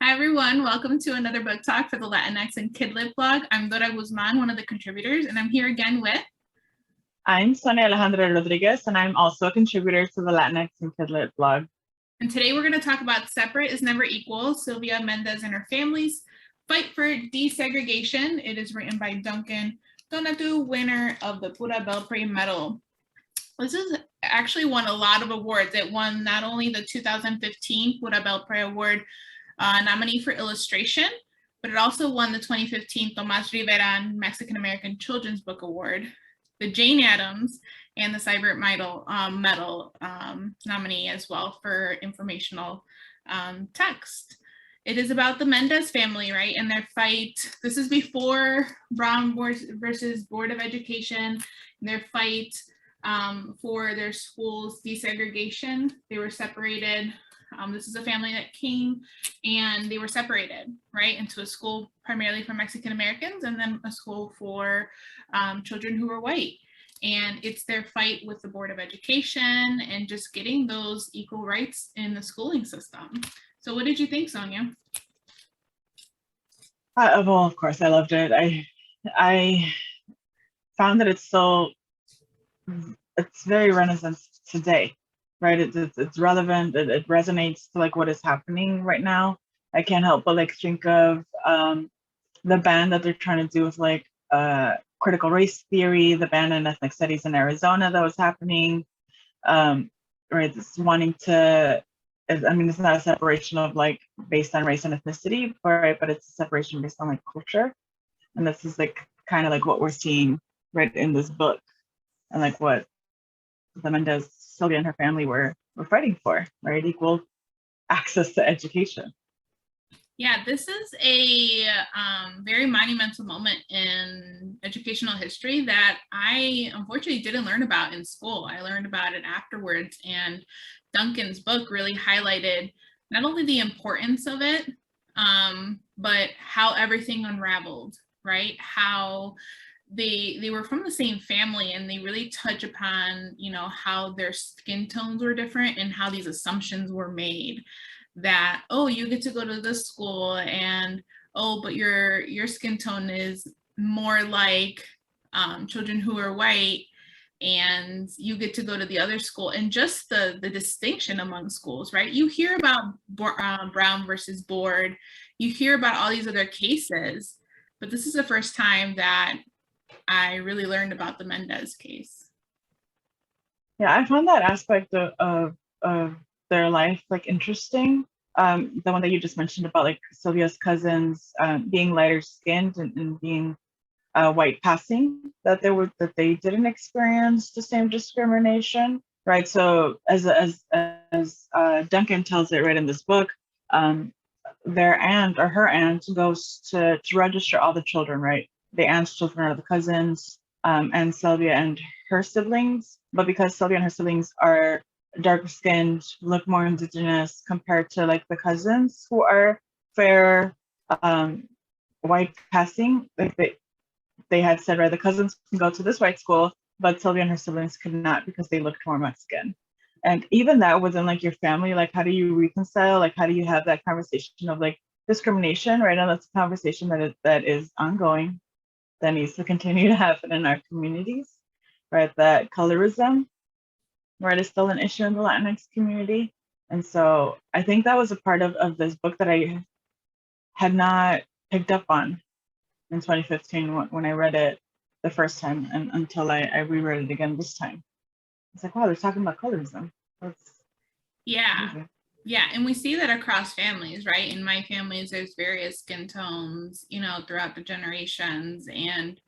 Hi everyone, welcome to another book talk for the Latinx and Kid Lit blog. I'm Dora Guzman, one of the contributors, and I'm here again with... I'm Sonia Alejandra Rodriguez, and I'm also a contributor to the Latinx and Kid Lit blog. And today we're going to talk about Separate is Never Equal, Sylvia Mendez and her family's fight for desegregation. It is written by Duncan Tonatiuh, winner of the Pura Belpre Medal. This has actually won a lot of awards. It won not only the 2015 Pura Belpre Award nominee for illustration, but it also won the 2015 Tomas Rivera Mexican American Children's Book Award, the Jane Addams, and the Cybert Medal nominee as well for informational text. It is about the Mendez family, right, and their fight. This is before Brown versus Board of Education, their fight for their school's desegregation. They were separated. This is a family that came and they were separated, right, into a school primarily for Mexican Americans and then a school for children who were white. And it's their fight with the Board of Education and just getting those equal rights in the schooling system. So what did you think, Sonia? Well, of course, I loved it. I found that it's very Renaissance today, right? It's relevant. It resonates to like what is happening right now. I can't help but like think of the ban that they're trying to do with like critical race theory, the ban in ethnic studies in Arizona that was happening, right? It's wanting to, I mean, it's not a separation of like based on race and ethnicity, right? But it's a separation based on like culture. And this is like kind of like what we're seeing right in this book and like what the Mendez, Sylvia and her family were fighting for, right? Equal access to education. Yeah, this is a very monumental moment in educational history that I unfortunately didn't learn about in school. I learned about it afterwards, and Duncan's book really highlighted not only the importance of it, but how everything unraveled, right? How they were from the same family, and they really touch upon, you know, how their skin tones were different and how these assumptions were made that, oh, you get to go to this school, and oh, but your skin tone is more like children who are white, and you get to go to the other school, and just the distinction among schools, right? You hear about Brown versus Board, you hear about all these other cases, but this is the first time that I really learned about the Mendez case. Yeah, I found that aspect of their life like interesting. The one that you just mentioned about like Sylvia's cousins being lighter skinned and being white passing, that they didn't experience the same discrimination, right? So as Duncan tells it right in this book, their aunt or her aunt goes to register all the children, right? The aunt's children are the cousins, and Sylvia and her siblings. But because Sylvia and her siblings are darker skinned, look more indigenous compared to like the cousins who are fair, white passing, like they had said, right, the cousins can go to this white school, but Sylvia and her siblings could not because they looked more Mexican. And even that within like your family, like how do you reconcile? Like how do you have that conversation of like discrimination, right? And that's a conversation that is ongoing, that needs to continue to happen in our communities, right? That colorism, right, is still an issue in the Latinx community. And so I think that was a part of this book that I had not picked up on in 2015 when I read it the first time, and until I reread it again this time. It's like, wow, they're talking about colorism. Yeah. Amazing. Yeah, and we see that across families, right? In my families, there's various skin tones, you know, throughout the generations. And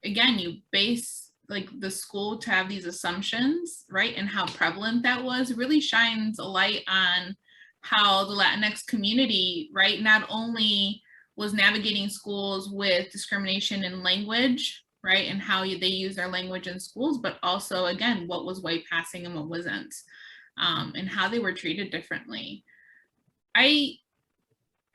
again, you base like the school to have these assumptions, right? And how prevalent that was really shines a light on how the Latinx community, right, not only was navigating schools with discrimination in language, right, and how they use their language in schools, but also, again, what was white passing and what wasn't. And how they were treated differently. I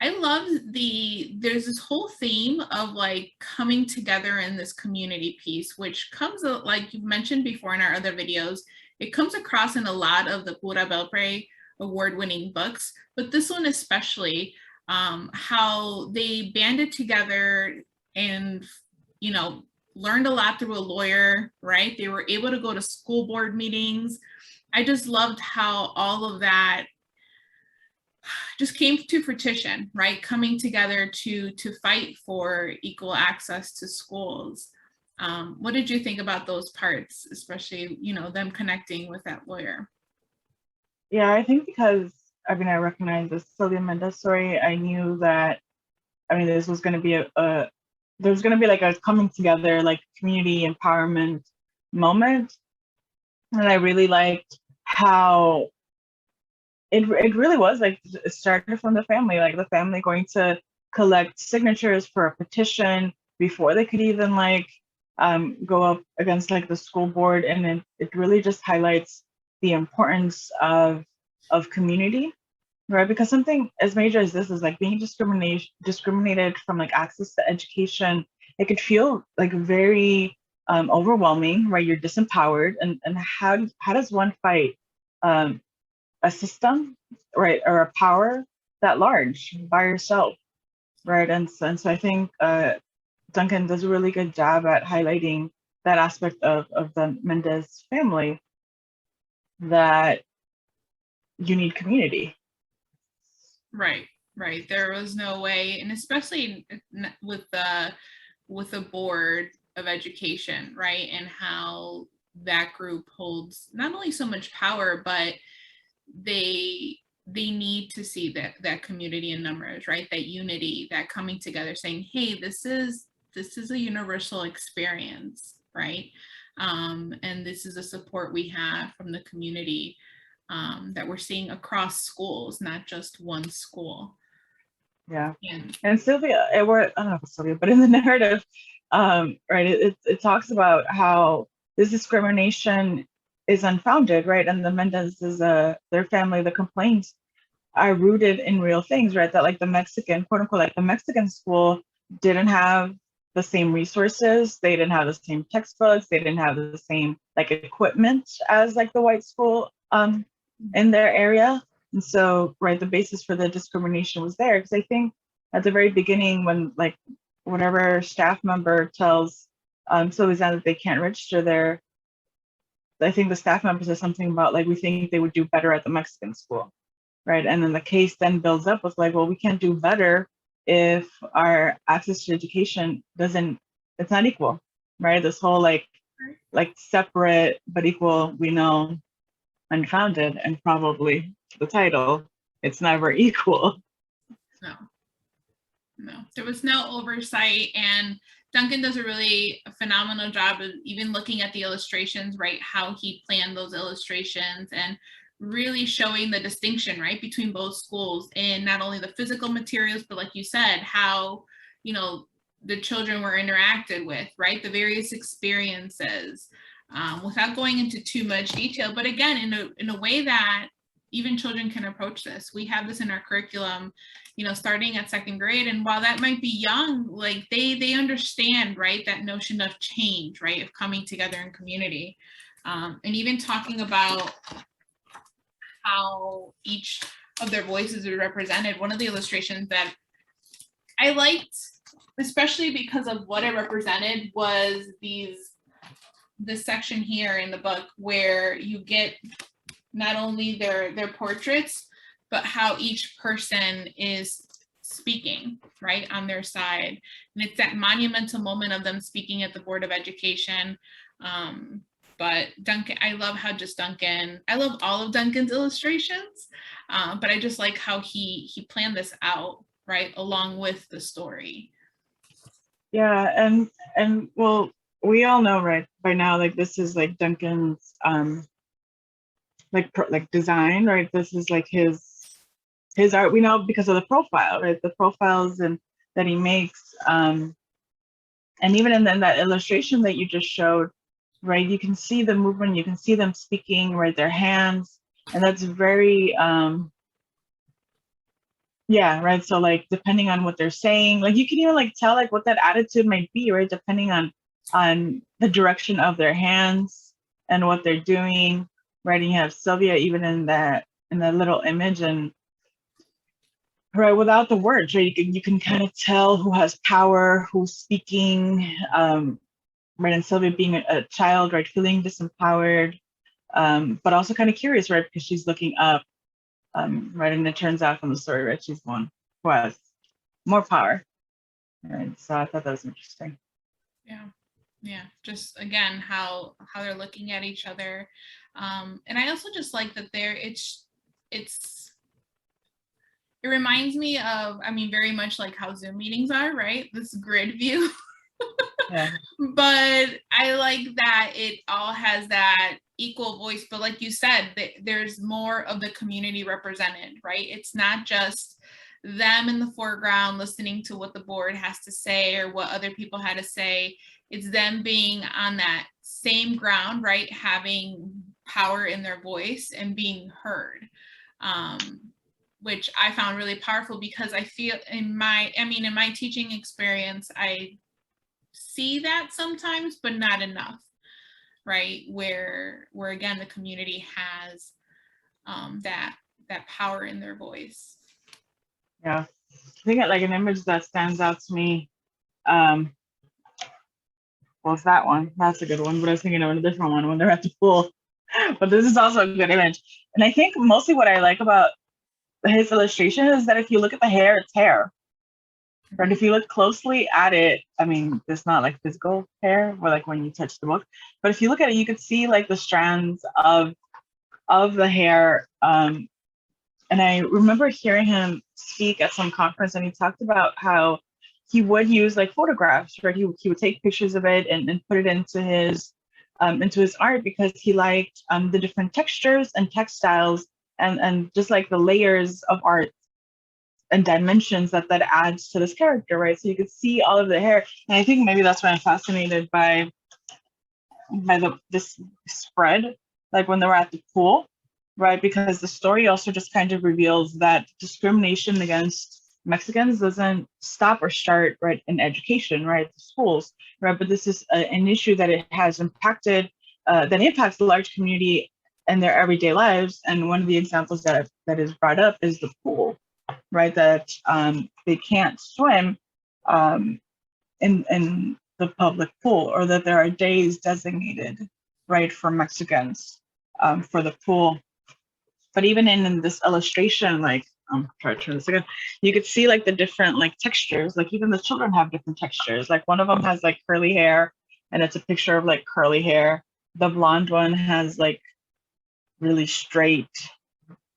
love there's this whole theme of like coming together in this community piece, which comes, like you've mentioned before in our other videos, it comes across in a lot of the Pura Belpre award-winning books, but this one especially, how they banded together and, you know, learned a lot through a lawyer, right? They were able to go to school board meetings. I just loved how all of that just came to fruition, right? Coming together to fight for equal access to schools. What did you think about those parts, especially, you know, them connecting with that lawyer? Yeah, I think because I mean I recognize the Sylvia Mendez story. I knew that this was going to be there's going to be like a coming together, like community empowerment moment, and I really liked how it really was like it started from the family, like the family going to collect signatures for a petition before they could even like go up against like the school board, and it really just highlights the importance of community, right? Because something as major as this is like being discriminated from like access to education, it could feel like very overwhelming, right? You're disempowered, and how does one fight a system, right, or a power that large by yourself, right? And so I think Duncan does a really good job at highlighting that aspect of the Mendez family, that you need community. Right, right. There was no way, and especially with the board of education, right, and how that group holds not only so much power, but they need to see that community in numbers, right? That unity, that coming together, saying, hey, this is a universal experience, right? And this is a support we have from the community, that we're seeing across schools, not just one school. Yeah. And Sylvia, I don't know if it's Sylvia, but in the narrative, right, it talks about how this discrimination is unfounded, right? And the Mendez's, their family, the complaints are rooted in real things, right? That like the Mexican, quote unquote, like the Mexican school didn't have the same resources, they didn't have the same textbooks, they didn't have the same like equipment as like the white school in their area. And so, right, the basis for the discrimination was there. Because I think at the very beginning, when like whatever staff member tells Sylvia that they can't register there, I think the staff member says something about like, we think they would do better at the Mexican school, right? And then the case then builds up with like, well, we can't do better if our access to education it's not equal, right? This whole like separate but equal, we know, unfounded, and probably the title, it's never equal. No, there was no oversight, and Duncan does a really phenomenal job of even looking at the illustrations, right? How he planned those illustrations and really showing the distinction, right, between both schools in not only the physical materials, but like you said, how, you know, the children were interacted with, right? The various experiences, without going into too much detail, but again, in a way that even children can approach this. We have this in our curriculum, you know, starting at second grade. And while that might be young, like they understand, right, that notion of change, right, of coming together in community. And even talking about how each of their voices are represented. One of the illustrations that I liked, especially because of what it represented, was this section here in the book where you get not only their portraits, but how each person is speaking, right, on their side. And it's that monumental moment of them speaking at the Board of Education. But Duncan, I love how I love all of Duncan's illustrations, but I just like how he planned this out, right, along with the story. Yeah, and well, we all know, right, by now, like this is like Duncan's like design, right? This is like his art. We know because of the profile, right? The profiles and that he makes, and even in that illustration that you just showed, right? You can see the movement, you can see them speaking, right? Their hands, and that's very yeah, right. So like depending on what they're saying, like you can even like tell like what that attitude might be, right? Depending on the direction of their hands and what they're doing, right? And you have Sylvia even in that little image, and right, without the words, right? You can kind of tell who has power, who's speaking, right? And Sylvia being a child, right, feeling disempowered, but also kind of curious, right? Because she's looking up, right? And it turns out from the story, right, she's the one who has more power. Right. So I thought that was interesting. Yeah, just again how they're looking at each other, and I also just like that it reminds me of, I mean, very much like how Zoom meetings are, right? This grid view. Yeah. But I like that it all has that equal voice, but like you said, there's more of the community represented, right? It's not just them in the foreground listening to what the board has to say or what other people had to say. It's them being on that same ground, right? Having power in their voice and being heard, which I found really powerful, because I feel in my teaching experience, I see that sometimes, but not enough, right? Where again, the community has that power in their voice. Yeah, I think like an image that stands out to me, it's that one. That's a good one, but I was thinking of a different one when they're at the pool. But this is also a good image. And I think mostly what I like about his illustration is that if you look at the hair, it's hair. Right? If you look closely at it, I mean, it's not like physical hair, or like when you touch the book, but if you look at it, you could see like the strands of the hair. And I remember hearing him speak at some conference, and he talked about how he would use like photographs, right? He would take pictures of it and put it into his art, because he liked the different textures and textiles and just like the layers of art and dimensions that adds to this character, right? So you could see all of the hair, and I think maybe that's why I'm fascinated by this spread, like when they were at the pool, right? Because the story also just kind of reveals that discrimination against Mexicans doesn't stop or start, right, in education, right, the schools, right? But this is an issue that it has impacted, that impacts the large community and their everyday lives. And one of the examples that is brought up is the pool, right? That they can't swim in the public pool, or that there are days designated, right, for Mexicans for the pool. But even in this illustration, like, try to turn this again, you could see like the different like textures, like even the children have different textures. Like one of them has like curly hair, and it's a picture of like curly hair. The blonde one has like really straight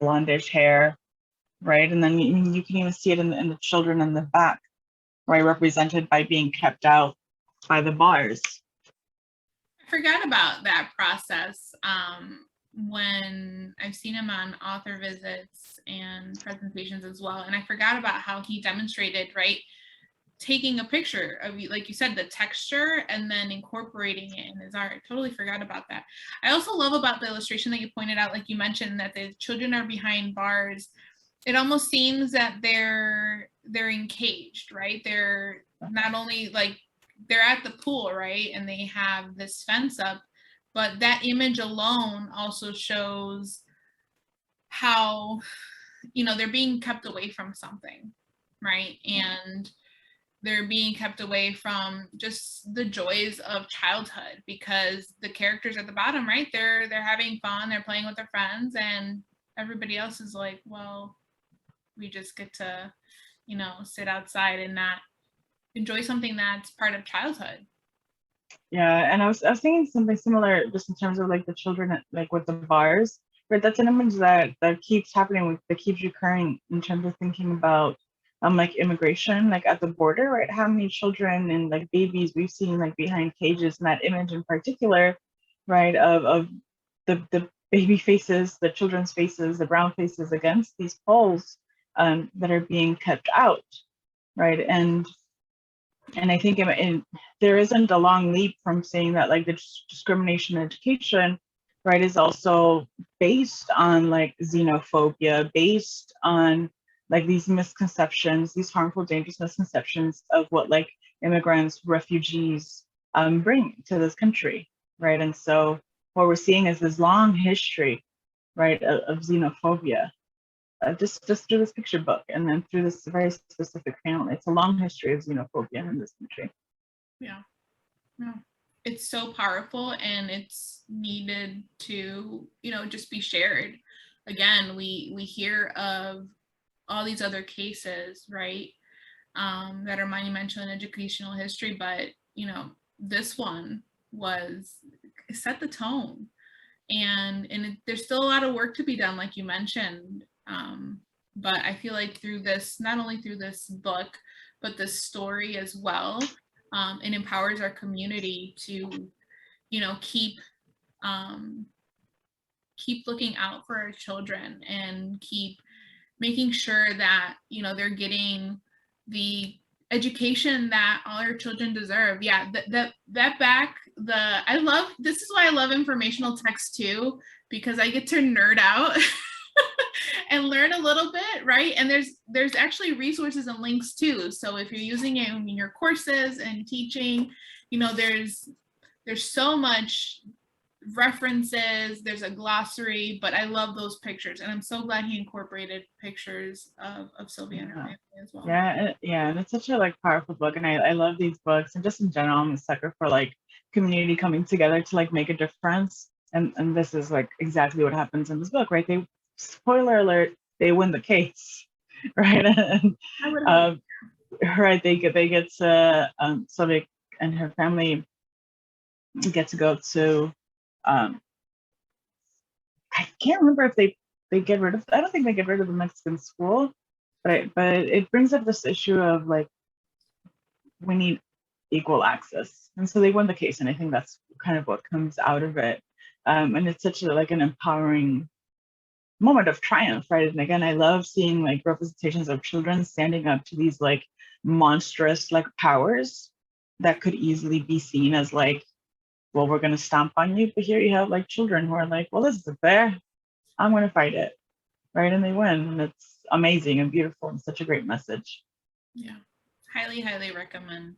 blondish hair, right? And then you can even see it in the children in the back, right, represented by being kept out by the bars. I forgot about that process. When I've seen him on author visits and presentations as well, and I forgot about how he demonstrated, right, taking a picture of, like you said, the texture and then incorporating it in his art. I totally forgot about that. I also love about the illustration that you pointed out, like you mentioned, that the children are behind bars. It almost seems that they're encaged, right? They're not only like they're at the pool, right, and they have this fence up, but that image alone also shows how, they're being kept away from something, right? And they're being kept away from just the joys of childhood, because the characters at the bottom, right, they're having fun, they're playing with their friends, and everybody else is like, well, we just get to, sit outside and not enjoy something that's part of childhood. Yeah, and I was thinking something similar, just in terms of like the children, like with the bars, right? That's an image that keeps happening, that keeps recurring in terms of thinking about like immigration, like at the border, right? How many children and like babies we've seen like behind cages, and that image in particular, right, of the baby faces, the children's faces, the brown faces against these poles that are being kept out, right? And I think there isn't a long leap from saying that like the discrimination in education, right, is also based on like xenophobia, based on like these misconceptions, these harmful, dangerous misconceptions of what like immigrants, refugees bring to this country, right? And so what we're seeing is this long history, right, of xenophobia, just through this picture book, and then through this very specific family. It's a long history of xenophobia in this country. Yeah. Yeah. It's so powerful, and it's needed to, just be shared. Again, we hear of all these other cases, right, that are monumental in educational history, but this one set the tone, and there's still a lot of work to be done, like you mentioned. But I feel like through this, not only through this book, but this story as well, it empowers our community to, keep looking out for our children, and keep making sure that, they're getting the education that all our children deserve. Yeah, this is why I love informational text too, because I get to nerd out and learn a little bit, right? And there's actually resources and links too. So if you're using it in your courses and teaching, there's so much references, there's a glossary, but I love those pictures, and I'm so glad he incorporated pictures of Sylvia and her family as well. Yeah, and it's such a powerful book, and I love these books, and just in general, I'm a sucker for community coming together to make a difference, and this is exactly what happens in this book, right? They, spoiler alert, they win the case, right? And right, they get to Sylvia and her family get to go to I can't remember if they get rid of, I don't think they get rid of the Mexican school, but it brings up this issue of we need equal access, and so they won the case, and I think that's kind of what comes out of it. And it's such an empowering moment of triumph, right? And again, I love seeing representations of children standing up to these monstrous powers that could easily be seen as well, we're going to stomp on you, but here you have children who are well, this is fair, I'm going to fight it, right? And they win, and it's amazing and beautiful, and such a great message. Yeah, highly recommend.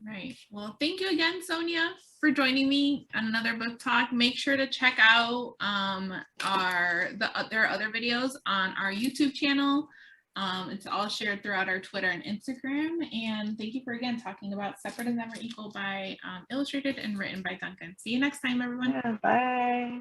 Right. Well, thank you again, Sonia, for joining me on another book talk. Make sure to check out there are other videos on our YouTube channel. It's all shared throughout our Twitter and Instagram. And thank you for again talking about Separate is Never Equal by illustrated and written by Duncan. See you next time, everyone. Yeah, bye.